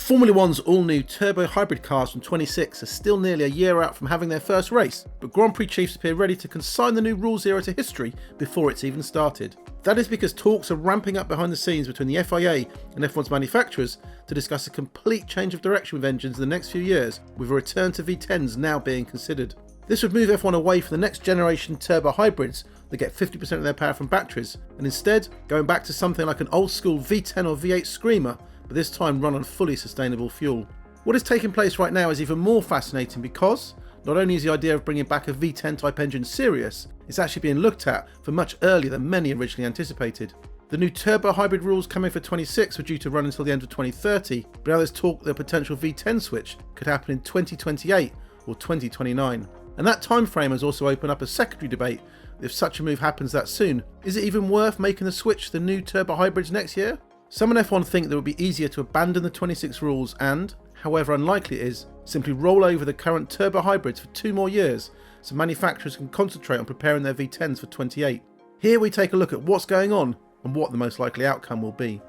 Formula One's all-new turbo hybrid cars from 26 are still nearly a year out from having their first race, but Grand Prix chiefs appear ready to consign the new rules era to history before it's even started. That is because talks are ramping up behind the scenes between the FIA and F1's manufacturers to discuss a complete change of direction with engines in the next few years, with a return to V10s now being considered. This would move F1 away from the next generation turbo hybrids that get 50% of their power from batteries, and instead going back to something like an old school V10 or V8 screamer, but this time run on fully sustainable fuel. What is taking place right now is even more fascinating because not only is the idea of bringing back a V10 type engine serious, it's actually being looked at for much earlier than many originally anticipated. The new turbo hybrid rules coming for 26 were due to run until the end of 2030, but now there's talk that a potential V10 switch could happen in 2028 or 2029. And that time frame has also opened up a secondary debate. If such a move happens that soon, is it even worth making the switch to the new turbo hybrids next year? Some in F1 think that it would be easier to abandon the 26 rules and, however unlikely it is, simply roll over the current turbo hybrids for 2 more years so manufacturers can concentrate on preparing their V10s for 28. Here we take a look at what's going on and what the most likely outcome will be.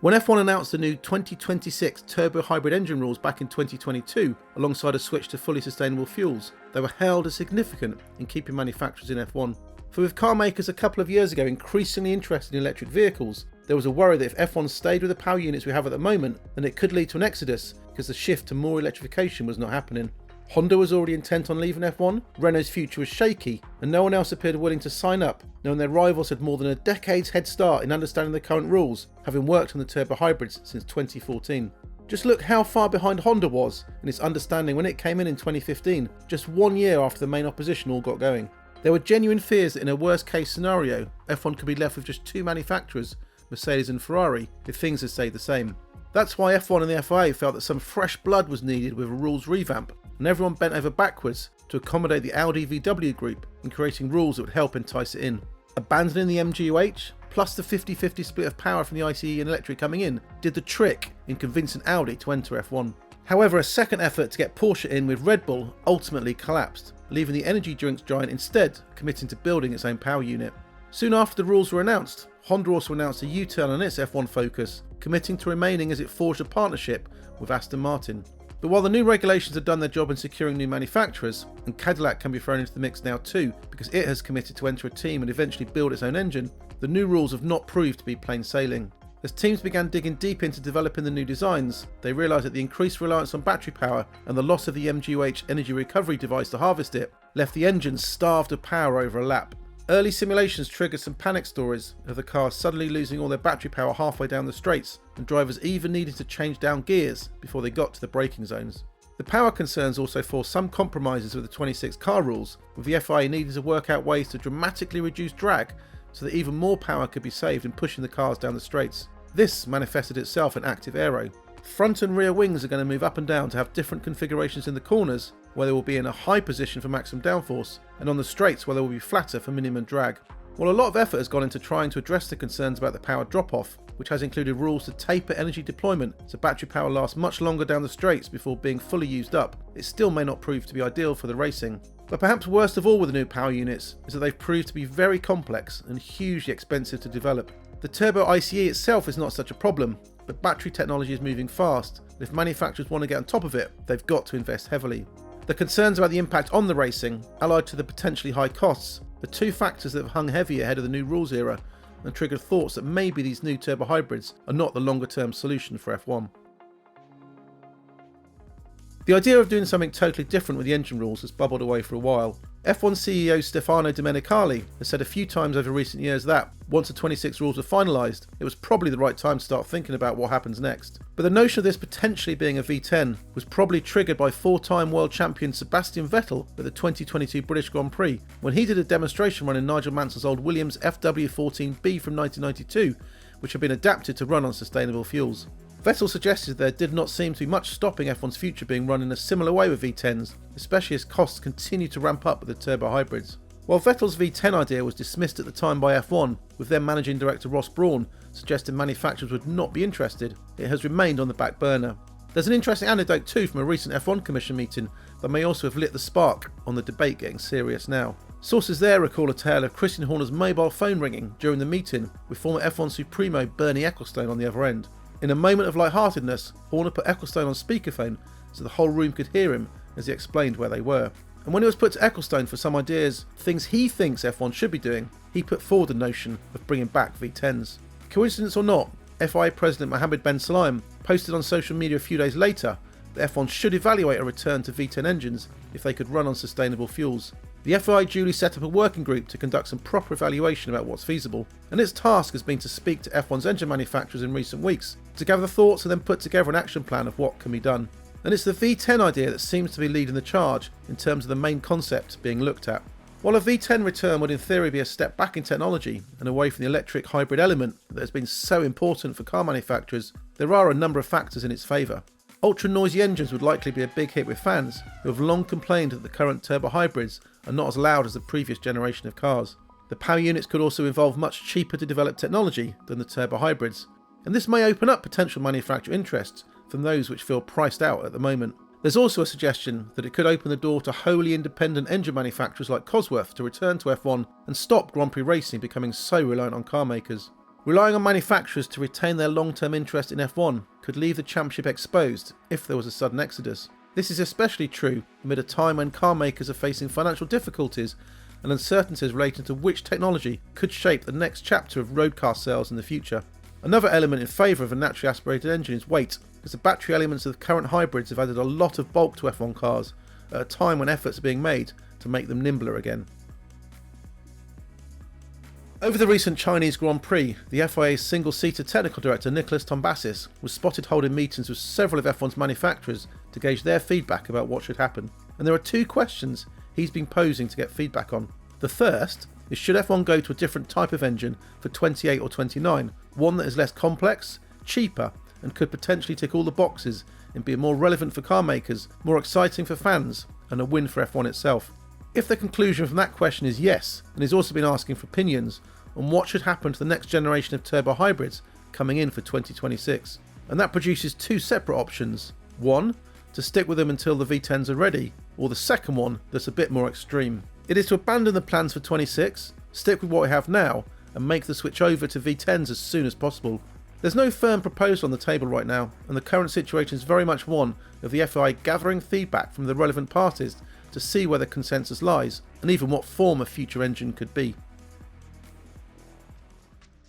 When F1 announced the new 2026 turbo hybrid engine rules back in 2022, alongside a switch to fully sustainable fuels, they were hailed as significant in keeping manufacturers in F1. For with car makers a couple of years ago increasingly interested in electric vehicles, there was a worry that if F1 stayed with the power units we have at the moment, then it could lead to an exodus because the shift to more electrification was not happening. Honda was already intent on leaving F1, Renault's future was shaky, and no one else appeared willing to sign up, knowing their rivals had more than a decade's head start in understanding the current rules, having worked on the turbo hybrids since 2014. Just look how far behind Honda was in its understanding when it came in 2015, just 1 year after the main opposition all got going. There were genuine fears that in a worst case scenario, F1 could be left with just 2 manufacturers, Mercedes and Ferrari, if things had stayed the same. That's why F1 and the FIA felt that some fresh blood was needed with a rules revamp, and everyone bent over backwards to accommodate the Audi VW group in creating rules that would help entice it in. Abandoning the MGUH, plus the 50-50 split of power from the ICE and electric coming in, did the trick in convincing Audi to enter F1. However, a second effort to get Porsche in with Red Bull ultimately collapsed, leaving the energy drinks giant instead committing to building its own power unit. Soon after the rules were announced, Honda also announced a U-turn on its F1 focus, committing to remaining as it forged a partnership with Aston Martin. But while the new regulations have done their job in securing new manufacturers, and Cadillac can be thrown into the mix now too because it has committed to enter a team and eventually build its own engine, the new rules have not proved to be plain sailing. As teams began digging deep into developing the new designs, they realised that the increased reliance on battery power and the loss of the MGUH energy recovery device to harvest it left the engines starved of power over a lap. Early simulations triggered some panic stories of the cars suddenly losing all their battery power halfway down the straights, and drivers even needed to change down gears before they got to the braking zones. The power concerns also forced some compromises with the 26 car rules, with the FIA needing to work out ways to dramatically reduce drag so that even more power could be saved in pushing the cars down the straights. This manifested itself in active aero. Front and rear wings are going to move up and down to have different configurations in the corners, where they will be in a high position for maximum downforce, and on the straights where they will be flatter for minimum drag. While a lot of effort has gone into trying to address the concerns about the power drop-off, which has included rules to taper energy deployment so battery power lasts much longer down the straights before being fully used up, it still may not prove to be ideal for the racing. But perhaps worst of all with the new power units is that they've proved to be very complex and hugely expensive to develop. The turbo ICE itself is not such a problem, but battery technology is moving fast, and if manufacturers want to get on top of it, they've got to invest heavily. The concerns about the impact on the racing, allied to the potentially high costs, are 2 factors that have hung heavy ahead of the new rules era and triggered thoughts that maybe these new turbo hybrids are not the longer term solution for F1. The idea of doing something totally different with the engine rules has bubbled away for a while. F1 CEO Stefano Domenicali has said a few times over recent years that, once the 26 rules were finalised, it was probably the right time to start thinking about what happens next. But the notion of this potentially being a V10 was probably triggered by 4-time world champion Sebastian Vettel at the 2022 British Grand Prix, when he did a demonstration run in Nigel Mansell's old Williams FW14B from 1992, which had been adapted to run on sustainable fuels. Vettel suggested there did not seem to be much stopping F1's future being run in a similar way with V10s, especially as costs continue to ramp up with the turbo hybrids. While Vettel's V10 idea was dismissed at the time by F1, with their managing director Ross Brawn suggesting manufacturers would not be interested, it has remained on the back burner. There's an interesting anecdote too from a recent F1 Commission meeting that may also have lit the spark on the debate getting serious now. Sources there recall a tale of Christian Horner's mobile phone ringing during the meeting, with former F1 Supremo Bernie Ecclestone on the other end. In a moment of lightheartedness, Horner put Ecclestone on speakerphone so the whole room could hear him as he explained where they were. And when he was put to Ecclestone for some ideas, things he thinks F1 should be doing, he put forward the notion of bringing back V10s. Coincidence or not, FIA President Mohammed Ben Sulayem posted on social media a few days later that F1 should evaluate a return to V10 engines if they could run on sustainable fuels. The FIA duly set up a working group to conduct some proper evaluation about what's feasible, and its task has been to speak to F1's engine manufacturers in recent weeks to gather thoughts and then put together an action plan of what can be done. And it's the V10 idea that seems to be leading the charge in terms of the main concept being looked at. While a V10 return would in theory be a step back in technology and away from the electric hybrid element that has been so important for car manufacturers, there are a number of factors in its favour. Ultra noisy engines would likely be a big hit with fans, who have long complained that the current turbo hybrids are not as loud as the previous generation of cars. The power units could also involve much cheaper to develop technology than the turbo hybrids, and this may open up potential manufacturer interests from those which feel priced out at the moment. There's also a suggestion that it could open the door to wholly independent engine manufacturers like Cosworth to return to F1 and stop Grand Prix racing becoming so reliant on car makers. Relying on manufacturers to retain their long-term interest in F1 could leave the championship exposed if there was a sudden exodus. This is especially true amid a time when car makers are facing financial difficulties and uncertainties relating to which technology could shape the next chapter of road car sales in the future. Another element in favour of a naturally aspirated engine is weight, as the battery elements of the current hybrids have added a lot of bulk to F1 cars at a time when efforts are being made to make them nimbler again. Over the recent Chinese Grand Prix, the FIA's single-seater technical director Nicholas Tombazis was spotted holding meetings with several of F1's manufacturers to gauge their feedback about what should happen. And there are two questions he's been posing to get feedback on. The first is, should F1 go to a different type of engine for 28 or 29, one that is less complex, cheaper, and could potentially tick all the boxes and be more relevant for car makers, more exciting for fans, and a win for F1 itself? If the conclusion from that question is yes, and he's also been asking for opinions on what should happen to the next generation of turbo hybrids coming in for 2026. And that produces two separate options. One, to stick with them until the V10s are ready, or the second one that's a bit more extreme. It is to abandon the plans for 26, stick with what we have now, and make the switch over to V10s as soon as possible. There's no firm proposal on the table right now, and the current situation is very much one of the FIA gathering feedback from the relevant parties to see where the consensus lies, and even what form a future engine could be.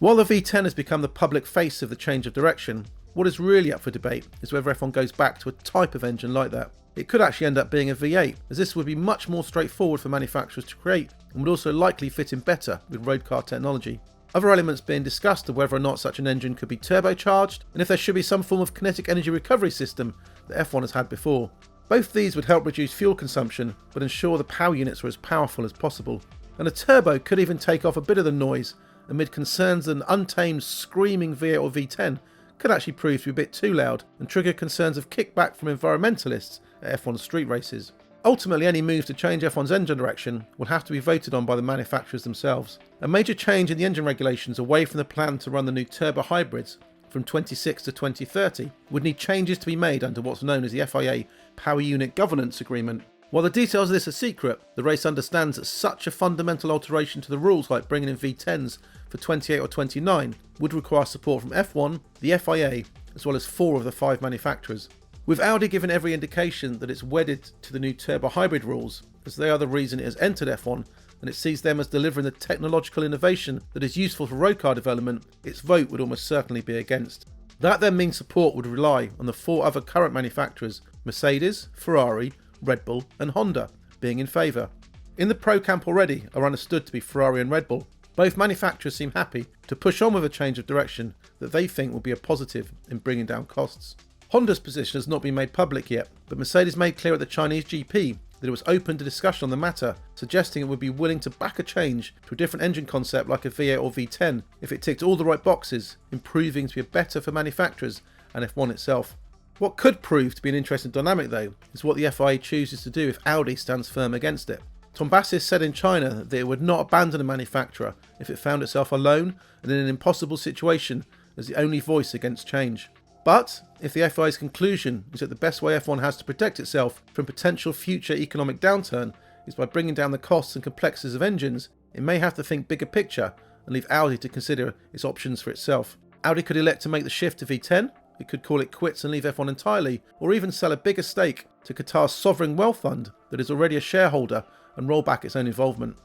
While the V10 has become the public face of the change of direction, what is really up for debate is whether F1 goes back to a type of engine like that. It could actually end up being a V8, as this would be much more straightforward for manufacturers to create and would also likely fit in better with road car technology. Other elements being discussed are whether or not such an engine could be turbocharged, and if there should be some form of kinetic energy recovery system that F1 has had before. Both these would help reduce fuel consumption, but ensure the power units are as powerful as possible. And a turbo could even take off a bit of the noise amid concerns that an untamed screaming V8 or V10 could actually prove to be a bit too loud and trigger concerns of kickback from environmentalists at F1 street races. Ultimately, any move to change F1's engine direction will have to be voted on by the manufacturers themselves. A major change in the engine regulations away from the plan to run the new turbo hybrids from 26 to 2030 would need changes to be made under what's known as the FIA Power Unit Governance Agreement. While the details of this are secret, the race understands that such a fundamental alteration to the rules like bringing in V10s for 28 or 29 would require support from F1, the FIA, as well as 4 of the 5 manufacturers. With Audi giving every indication that it's wedded to the new turbo hybrid rules, as they are the reason it has entered F1, and it sees them as delivering the technological innovation that is useful for road car development, its vote would almost certainly be against. That then means support would rely on the 4 other current manufacturers, Mercedes, Ferrari, Red Bull and Honda, being in favour. In the pro camp already are understood to be Ferrari and Red Bull. Both manufacturers seem happy to push on with a change of direction that they think will be a positive in bringing down costs. Honda's position has not been made public yet, but Mercedes made clear at the Chinese GP that it was open to discussion on the matter, suggesting it would be willing to back a change to a different engine concept like a V8 or V10 if it ticked all the right boxes, improving to be better for manufacturers and F1 itself. What could prove to be an interesting dynamic though is what the FIA chooses to do if Audi stands firm against it. Tombazis said in China that it would not abandon a manufacturer if it found itself alone and in an impossible situation as the only voice against change. But if the FIA's conclusion is that the best way F1 has to protect itself from potential future economic downturn is by bringing down the costs and complexities of engines, it may have to think bigger picture and leave Audi to consider its options for itself. Audi could elect to make the shift to V10, it could call it quits and leave F1 entirely, or even sell a bigger stake to Qatar's sovereign wealth fund that is already a shareholder and roll back its own involvement.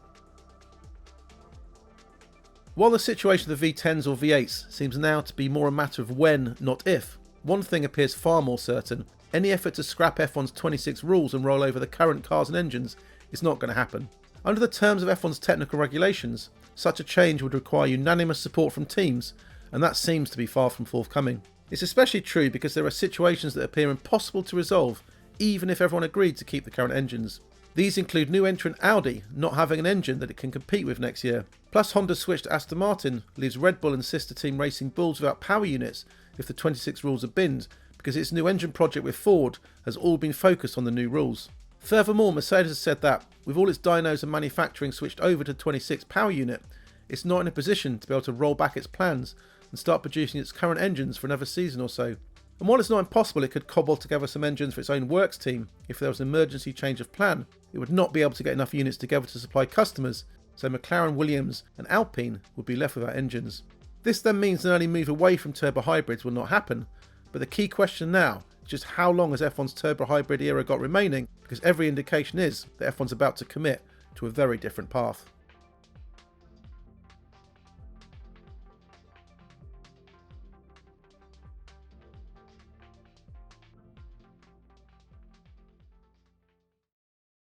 While the situation of the V10s or V8s seems now to be more a matter of when, not if, one thing appears far more certain: any effort to scrap F1's 26 rules and roll over the current cars and engines is not going to happen. Under the terms of F1's technical regulations, such a change would require unanimous support from teams, and that seems to be far from forthcoming. It's especially true because there are situations that appear impossible to resolve, even if everyone agreed to keep the current engines. These include new entrant Audi not having an engine that it can compete with next year. Plus, Honda's switch to Aston Martin leaves Red Bull and sister team Racing Bulls without power units if the 26 rules are binned, because its new engine project with Ford has all been focused on the new rules. Furthermore, Mercedes has said that, with all its dynos and manufacturing switched over to 26 power unit, it's not in a position to be able to roll back its plans and start producing its current engines for another season or so. And while it's not impossible it could cobble together some engines for its own works team if there was an emergency change of plan, it would not be able to get enough units together to supply customers, so McLaren, Williams and Alpine would be left without engines. This then means an early move away from turbo hybrids will not happen, but the key question now is just how long has F1's turbo hybrid era got remaining, because every indication is that F1's about to commit to a very different path.